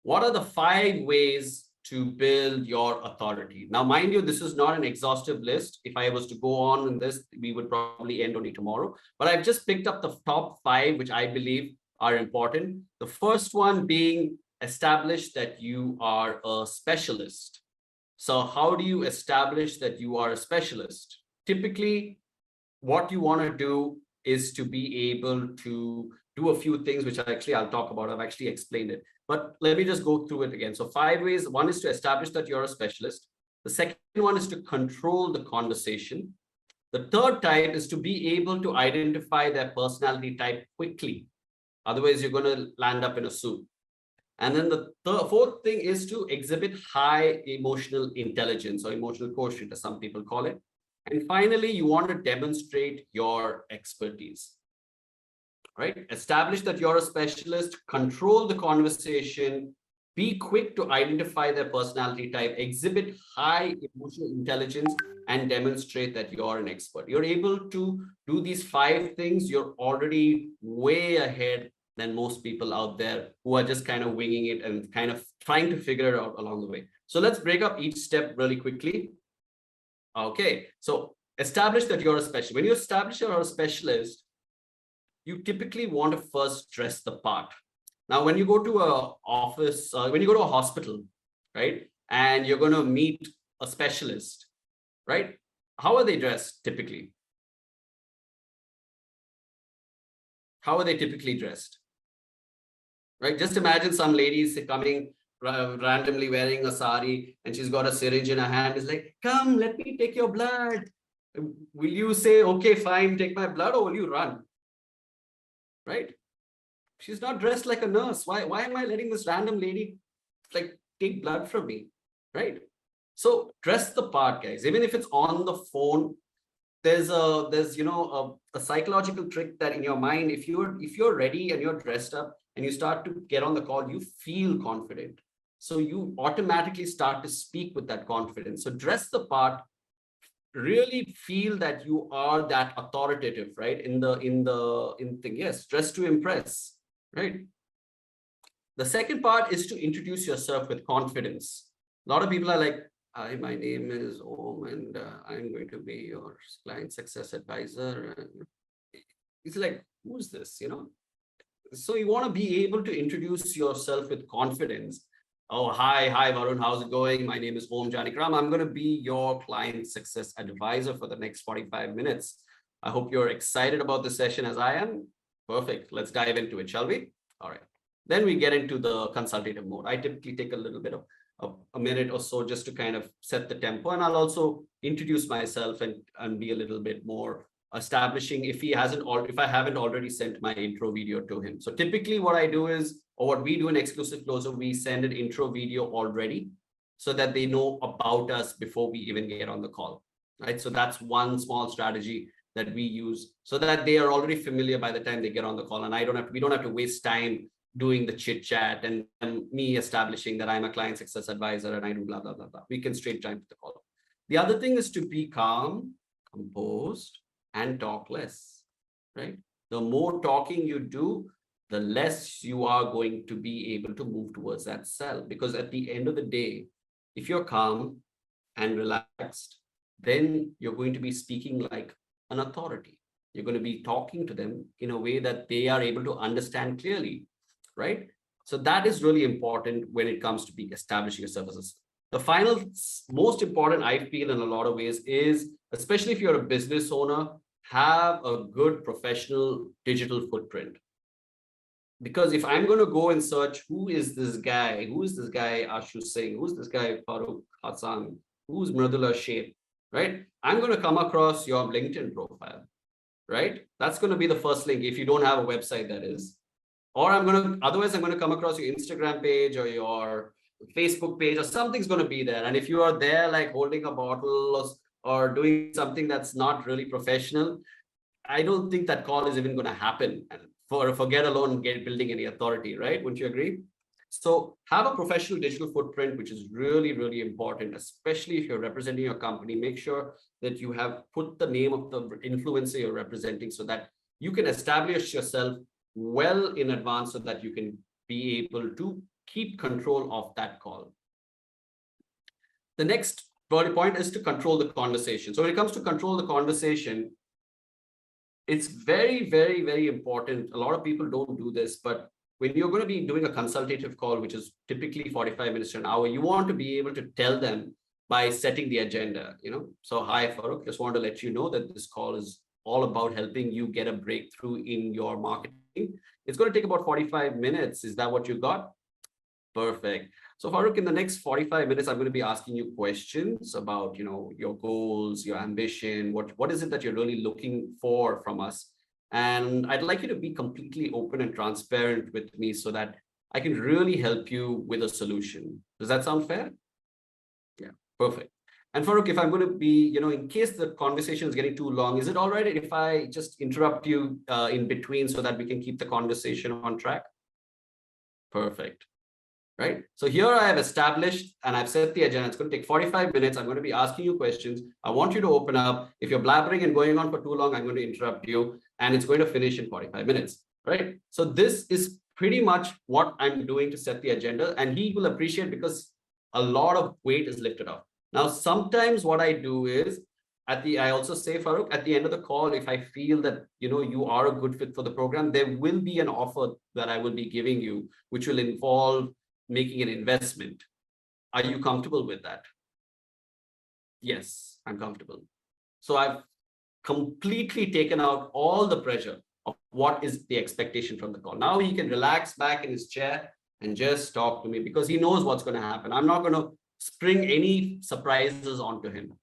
what are the 5 ways to build your authority? Now, mind you, this is not an exhaustive list. If I was to go on in this, we would probably end only tomorrow. But I've just picked up the top 5, which I believe are important. The first one being establish that you are a specialist. So how do you establish that you are a specialist? Typically, what you want to do is to be able to do a few things, which I'll talk about. I've actually explained it, but let me just go through it again. So 5 ways. One is to establish that you're a specialist. The second one is to control the conversation. The third type is to be able to identify their personality type quickly. Otherwise, you're going to land up in a soup. And then the fourth thing is to exhibit high emotional intelligence, or emotional quotient, as some people call it. And finally, you want to demonstrate your expertise, right? Establish that you're a specialist, control the conversation, be quick to identify their personality type, exhibit high emotional intelligence, and demonstrate that you're an expert. You're able to do these 5 things. You're already way ahead than most people out there who are just kind of winging it and kind of trying to figure it out along the way. So let's break up each step really quickly. Okay, so establish that you're a specialist. When you establish you're a specialist, you typically want to first dress the part. Now, when you go to an office, when you go to a hospital, right, and you're going to meet a specialist, right, how are they dressed typically? How are they typically dressed? Right? Just imagine some ladies coming randomly wearing a sari, and she's got a syringe in her hand. It's like, come, let me take your blood. Will you say, okay, fine, take my blood, or will you run? Right? She's not dressed like a nurse. Why am I letting this random lady like take blood from me? Right? So dress the part, guys. Even if it's on the phone, there's a psychological trick that in your mind, if you're ready and you're dressed up and you start to get on the call, you feel confident. So you automatically start to speak with that confidence. So dress the part, really feel that you are that authoritative, right? In thing, yes, dress to impress, right? The second part is to introduce yourself with confidence. A lot of people are like, hi, my name is Aum, and I'm going to be your client success advisor. And it's like, who's this, So you want to be able to introduce yourself with confidence. Oh, hi, Varun, how's it going? My name is Aum Janakiram. I'm going to be your client success advisor for the next 45 minutes. I hope you're excited about the session as I am. Perfect. Let's dive into it, shall we? All right. Then we get into the consultative mode. I typically take a little bit of a minute or so just to kind of set the tempo. And I'll also introduce myself and be a little bit more establishing if I haven't already sent my intro video to him. So typically what I do is, or what we do in Exclusive Closer, we send an intro video already so that they know about us before we even get on the call, right? So that's one small strategy that we use so that they are already familiar by the time they get on the call. And we don't have to waste time doing the chit chat and me establishing that I'm a client success advisor and I do blah, blah, blah, blah. We can straight jump to the call. The other thing is to be calm, composed, and talk less, right? The more talking you do, the less you are going to be able to move towards that sell. Because at the end of the day, if you're calm and relaxed, then you're going to be speaking like an authority. You're going to be talking to them in a way that they are able to understand clearly, right? So that is really important when it comes to be establishing your services. The final, most important, I feel in a lot of ways is, especially if you're a business owner, have a good professional digital footprint. Because if I'm going to go and search, who is this guy? Who is this guy Ashu Singh? Who's this guy Farooq Hassan? Who's Mridula Sheikh, right? I'm going to come across your LinkedIn profile, right? That's going to be the first link if you don't have a website, that is. Or otherwise I'm going to come across your Instagram page or your Facebook page, or something's going to be there. And if you are there like holding a bottle or doing something that's not really professional, I don't think that call is even going to happen. And forget alone building any authority, right? Wouldn't you agree? So have a professional digital footprint, which is really, really important, especially if you're representing your company. Make sure that you have put the name of the influencer you're representing so that you can establish yourself well in advance so that you can be able to complete control of that call. The next point is to control the conversation. So when it comes to control the conversation, it's very, very, very important. A lot of people don't do this, but when you're going to be doing a consultative call, which is typically 45 minutes to an hour, you want to be able to tell them by setting the agenda, So hi, Farooq, just want to let you know that this call is all about helping you get a breakthrough in your marketing. It's going to take about 45 minutes. Is that what you got? Perfect. So Farooq, in the next 45 minutes, I'm going to be asking you questions about, your goals, your ambition, what is it that you're really looking for from us? And I'd like you to be completely open and transparent with me so that I can really help you with a solution. Does that sound fair? Yeah, perfect. And Farooq, if I'm going to be, in case the conversation is getting too long, is it all right if I just interrupt you in between so that we can keep the conversation on track? Perfect. Right? So here I have established and I've set the agenda. It's going to take 45 minutes. I'm going to be asking you questions. I want you to open up. If you're blabbering and going on for too long, I'm going to interrupt you and it's going to finish in 45 minutes. Right? So this is pretty much what I'm doing to set the agenda, and he will appreciate because a lot of weight is lifted off. Now, sometimes what I do is I also say, Farooq, at the end of the call, if I feel that, you are a good fit for the program, there will be an offer that I will be giving you, which will involve making an investment. Are you comfortable with that? Yes, I'm comfortable. So I've completely taken out all the pressure of what is the expectation from the call. Now he can relax back in his chair and just talk to me because he knows what's going to happen. I'm not going to spring any surprises onto him.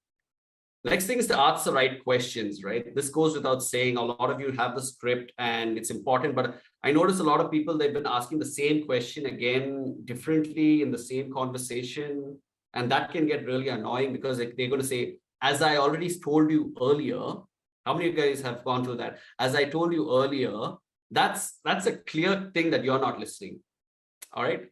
The next thing is to ask the right questions, right? This goes without saying. A lot of you have the script and it's important, but I notice a lot of people, they've been asking the same question again, differently in the same conversation. And that can get really annoying because they're going to say, as I already told you earlier, how many of you guys have gone through that? As I told you earlier, that's a clear thing that you're not listening. All right.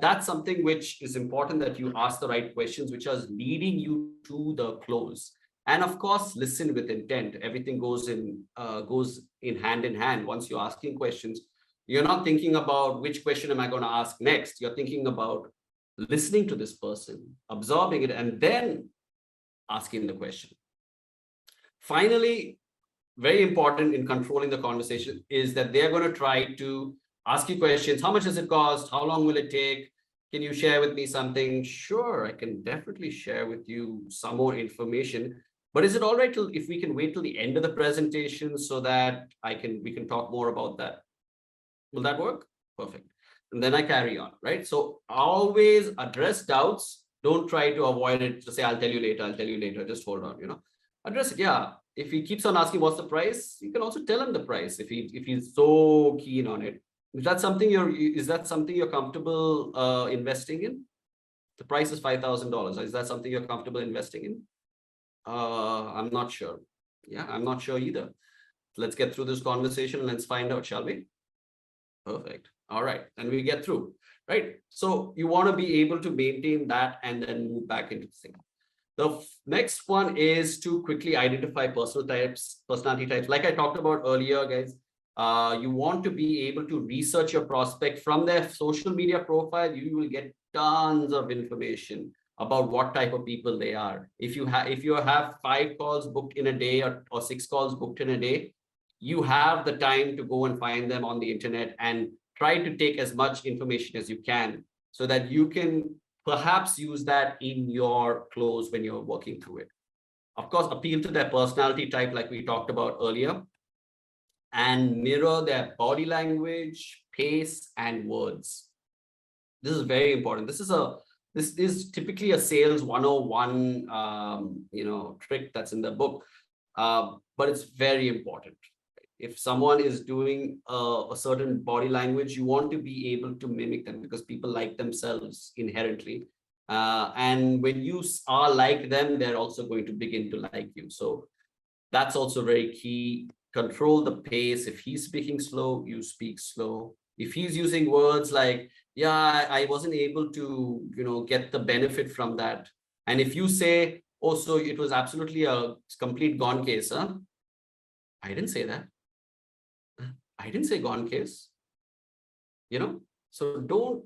That's something which is important, that you ask the right questions, which are leading you to the close. And of course, listen with intent. Everything goes in hand in hand. Once you're asking questions, you're not thinking about which question am I going to ask next. You're thinking about listening to this person, absorbing it, and then asking the question. Finally, very important in controlling the conversation is that they're going to try to ask you questions. How much does it cost? How long will it take? Can you share with me something? Sure, I can definitely share with you some more information. But is it all right if we can wait till the end of the presentation so that we can talk more about that? Will that work? Perfect. And then I carry on, right? So always address doubts. Don't try to avoid it. Just say, I'll tell you later. Just hold on, Address it. Yeah. If he keeps on asking what's the price, you can also tell him the price if he's so keen on it. Is that something you're comfortable investing in? The price is $5,000. Is that something you're comfortable investing in? I'm not sure. Yeah, I'm not sure either. Let's get through this conversation and let's find out, shall we? Perfect. All right. And we get through, right? So you want to be able to maintain that and then move back into the thing. The next one is to quickly identify personality types. Like I talked about earlier, guys, you want to be able to research your prospect from their social media profile. You will get tons of information about what type of people they are. If you have 5 calls booked in a day or 6 calls booked in a day, you have the time to go and find them on the internet and try to take as much information as you can so that you can perhaps use that in your close when you're working through it. Of course, appeal to their personality type like we talked about earlier, and mirror their body language, pace, and words. This is very important. This is typically a sales 101 trick that's in the book, but it's very important. If someone is doing a certain body language, you want to be able to mimic them because people like themselves inherently. And when you are like them, they're also going to begin to like you. So that's also very key. Control the pace. If he's speaking slow, you speak slow. If he's using words like, yeah, I wasn't able to, get the benefit from that. And if you say, oh, so it was absolutely a complete gone case, huh? I didn't say that. I didn't say gone case. So don't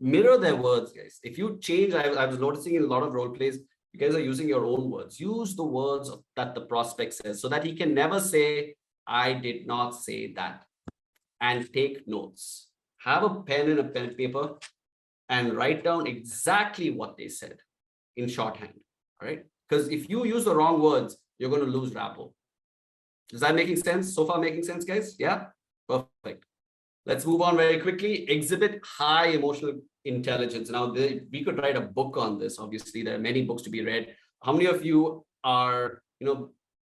Mirror their words, guys. If you change, I was noticing in a lot of role plays, you guys are using your own words. Use the words that the prospect says so that he can never say, I did not say that. And take notes. Have a pen and a pen and paper and write down exactly what they said in shorthand. All right. Because if you use the wrong words, you're going to lose rapport. Is that making sense? So far making sense, guys? Yeah? Perfect. Let's move on very quickly. Exhibit high emotional intelligence. Now, we could write a book on this. Obviously, there are many books to be read. How many of you are,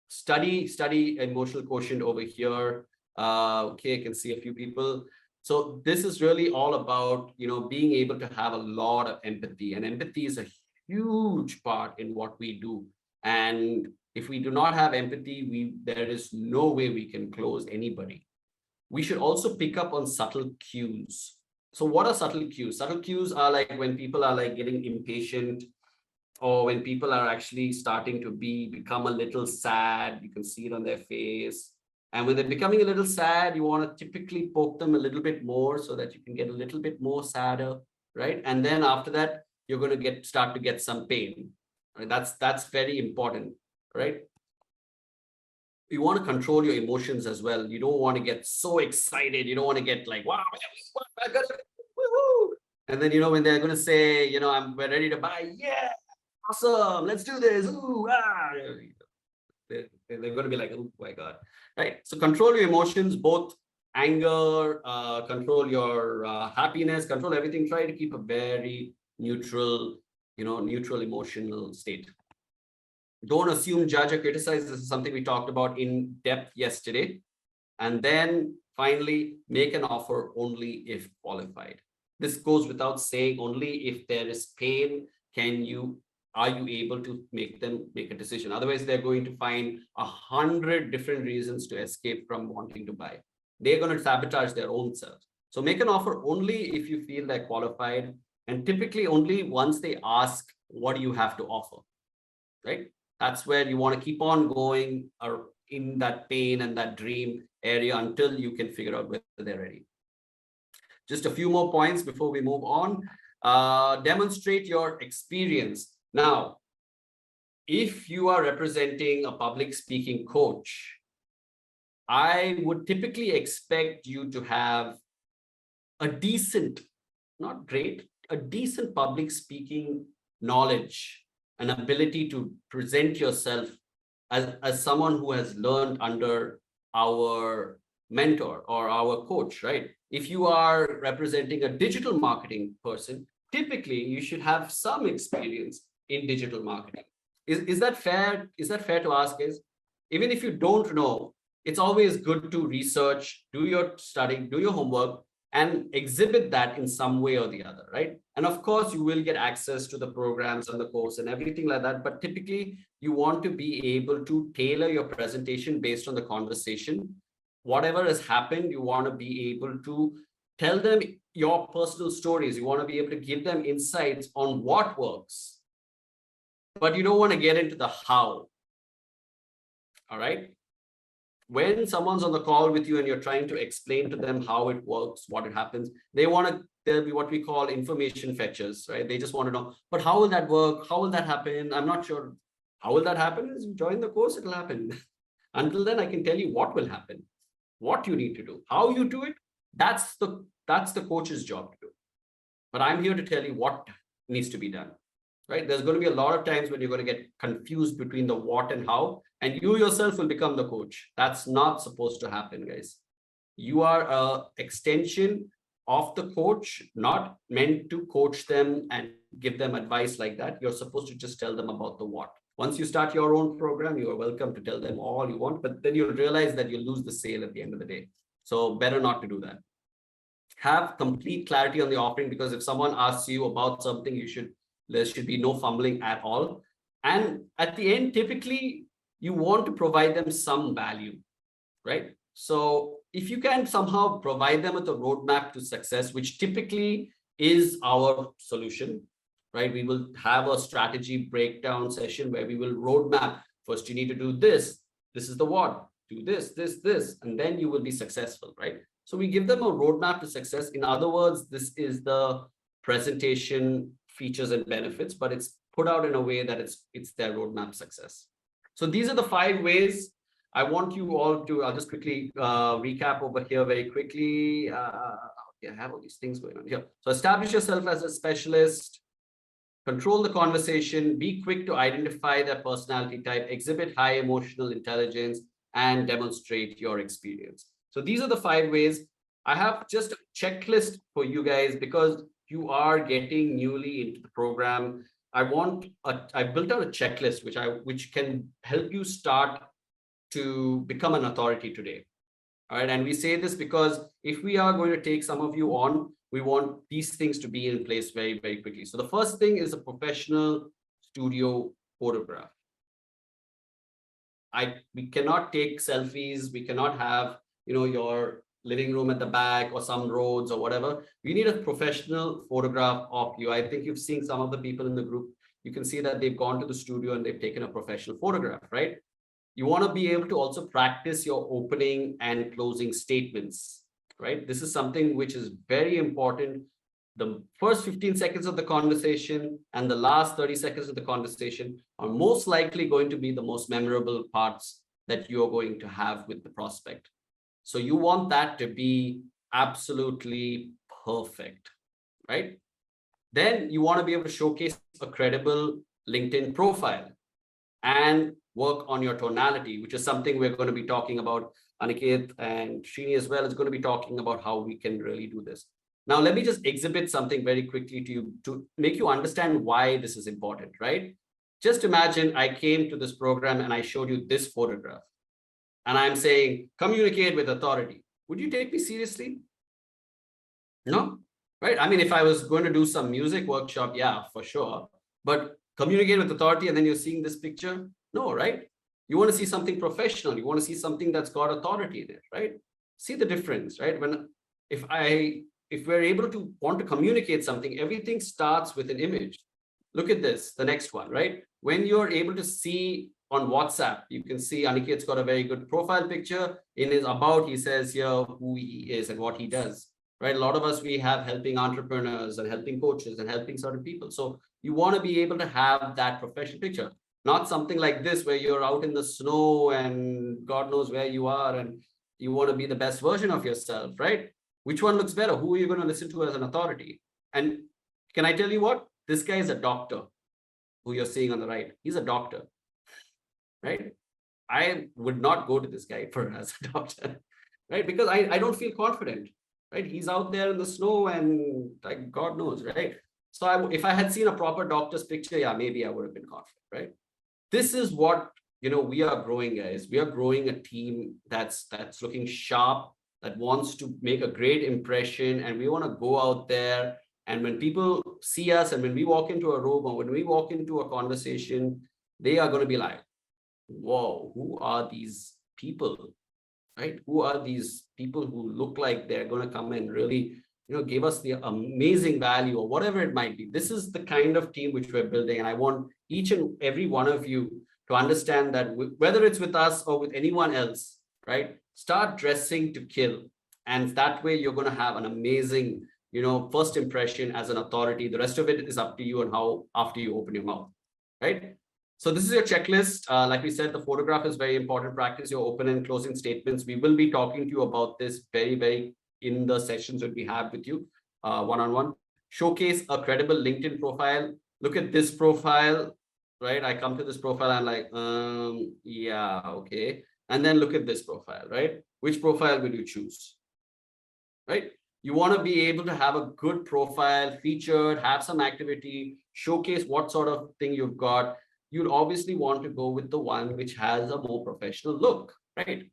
study emotional quotient over here? Okay, I can see a few people. So this is really all about, being able to have a lot of empathy. And empathy is a huge part in what we do. And if we do not have empathy, there is no way we can close anybody. We should also pick up on subtle cues. So what are subtle cues? Subtle cues are like when people are like getting impatient, or when people are actually starting to become a little sad. You can see it on their face. And when they're becoming a little sad, you want to typically poke them a little bit more so that you can get a little bit more sadder, right? And then after that, you're going to start to get some pain. Right? That's very important, right? You want to control your emotions as well. You don't want to get so excited. You don't want to get like, wow, I got it, woohoo. And then, when they're going to say, we're ready to buy. Yeah, awesome. Let's do this. Ooh, ah. They're going to be like, oh my God. Right. So control your emotions, both anger, control your happiness, control everything. Try to keep a very neutral emotional state. Don't assume, judge, or criticize. This is something we talked about in depth yesterday. And then finally, make an offer only if qualified. This goes without saying. Only if there is pain are you able to make them make a decision. Otherwise, they're going to find 100 different reasons to escape from wanting to buy. They're going to sabotage their own selves. So make an offer only if you feel they're qualified, and typically only once they ask, what do you have to offer, right? That's where you want to keep on going in that pain and that dream area until you can figure out whether they're ready. Just a few more points before we move on. Demonstrate your experience. Now, if you are representing a public speaking coach, I would typically expect you to have a decent, not great, a decent public speaking knowledge, an ability to present yourself as someone who has learned under our mentor or our coach, right? If you are representing a digital marketing person, typically you should have some experience in digital marketing. Is that fair? Is that fair to ask, guys? Even if you don't know, it's always good to research, do your studying, do your homework, and exhibit that in some way or the other, right? And of course, you will get access to the programs and the course and everything like that. But typically, you want to be able to tailor your presentation based on the conversation. Whatever has happened, you want to be able to tell them your personal stories. You want to be able to give them insights on what works. But you don't want to get into the how. All right? When someone's on the call with you and you're trying to explain to them how it works, what it happens, they'll be what we call information fetchers, right? They just want to know, but how will that work? How will that happen? I'm not sure. How will that happen? Is you join the course, it'll happen. Until then, I can tell you what will happen, what you need to do, how you do it. That's the coach's job to do. But I'm here to tell you what needs to be done, right? There's going to be a lot of times when you're going to get confused between the what and how, and you yourself will become the coach. That's not supposed to happen, guys. You are an extension of the coach, not meant to coach them and give them advice like that. You're supposed to just tell them about the what. Once you start your own program, you are welcome to tell them all you want, but then you'll realize that you'll lose the sale at the end of the day. So better not to do that. Have complete clarity on the offering, because if someone asks you about something, there should be no fumbling at all. And at the end, typically, you want to provide them some value, right? So if you can somehow provide them with a roadmap to success, which typically is our solution, right? We will have a strategy breakdown session where we will roadmap. First, you need to do this. This is the what. Do this, and then you will be successful, right? So we give them a roadmap to success. In other words, this is the presentation features and benefits, but it's put out in a way that it's their roadmap success. So these are the 5 ways. I want you all to, I'll just quickly recap over here very quickly. Okay, I have all these things going on here. So establish yourself as a specialist, control the conversation, be quick to identify their personality type, exhibit high emotional intelligence, and demonstrate your experience. So these are the 5 ways. I have just a checklist for you guys because you are getting newly into the program. I built out a checklist which can help you start to become an authority today. All right. And we say this because if we are going to take some of you on, we want these things to be in place very, very quickly. So the first thing is a professional studio photograph. We cannot take selfies. We cannot have, your living room at the back or some roads or whatever. You need a professional photograph of you. I think you've seen some of the people in the group. You can see that they've gone to the studio and they've taken a professional photograph, right? You want to be able to also practice your opening and closing statements, right? This is something which is very important. The first 15 seconds of the conversation and the last 30 seconds of the conversation are most likely going to be the most memorable parts that you're going to have with the prospect. So you want that to be absolutely perfect, right? Then you want to be able to showcase a credible LinkedIn profile and work on your tonality, which is something we're going to be talking about. Aniket and Srini as well is going to be talking about how we can really do this. Now, let me just exhibit something very quickly to you to make you understand why this is important, right? Just imagine I came to this program and I showed you this photograph and I'm saying, communicate with authority. Would you take me seriously? No, right? I mean, if I was going to do some music workshop, yeah, for sure. But communicate with authority and then you're seeing this picture? No, right? You want to see something professional. You want to see something that's got authority in it, right? See the difference, right? If we're able to want to communicate something, everything starts with an image. Look at this, the next one, right? When you're able to see on WhatsApp, you can see Aniket's got a very good profile picture. In his about, he says here who he is and what he does, right? A lot of us, we have helping entrepreneurs and helping coaches and helping certain people. So you want to be able to have that professional picture, not something like this where you're out in the snow and God knows where you are and you want to be the best version of yourself, right? Which one looks better? Who are you going to listen to as an authority? And can I tell you what? This guy is a doctor who you're seeing on the right. He's a doctor, right? I would not go to this guy as a doctor, right? Because I don't feel confident, right? He's out there in the snow and like God knows, right? So if I had seen a proper doctor's picture, yeah, maybe I would have been confident, right? This is what, we are growing, guys. We are growing a team that's looking sharp, that wants to make a great impression. And we want to go out there. And when people see us and when we walk into a room or when we walk into a conversation, they are going to be like, whoa, who are these people, right? Who are these people who look like they're going to come and really, give us the amazing value or whatever it might be. This is the kind of team which we're building. And I want each and every one of you to understand that whether it's with us or with anyone else, right? Start dressing to kill. And that way you're going to have an amazing, first impression as an authority. The rest of it is up to you and how after you open your mouth, right? So this is your checklist. Like we said, the photograph is very important. Practice your open and closing statements. We will be talking to you about this very, very in the sessions that we have with you one-on-one. Showcase a credible LinkedIn profile. Look at this profile, right? I come to this profile, I'm like, yeah, okay. And then look at this profile, right? Which profile will you choose, right? You want to be able to have a good profile, featured, have some activity, showcase what sort of thing you've got. You'd obviously want to go with the one which has a more professional look, right?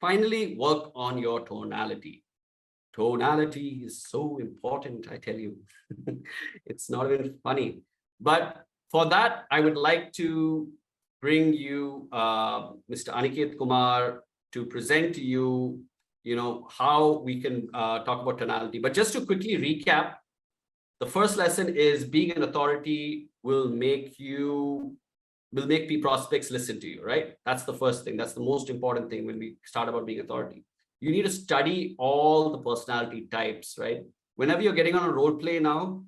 Finally, work on your tonality. Tonality is so important, I tell you. It's not even funny. But for that, I would like to bring you Mr. Aniket Kumar to present to you, how we can talk about tonality. But just to quickly recap, the first lesson is being an authority will make prospects listen to you, right? That's the first thing. That's the most important thing when we start about being authority. You need to study all the personality types, right? Whenever you're getting on a role play now,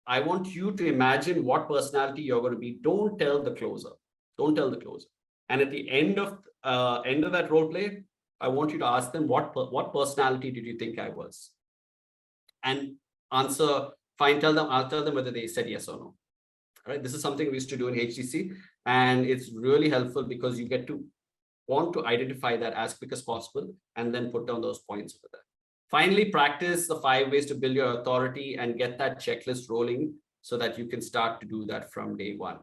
I want you to imagine what personality you're going to be. Don't tell the closer. Don't tell the closer. And at the end of that role play, I want you to ask them what personality did you think I was, and answer. Fine. I'll tell them whether they said yes or no. All right. This is something we used to do in HTC, and it's really helpful because you get to want to identify that as quick as possible and then put down those points over there. Finally, practice the 5 ways to build your authority and get that checklist rolling so that you can start to do that from day one.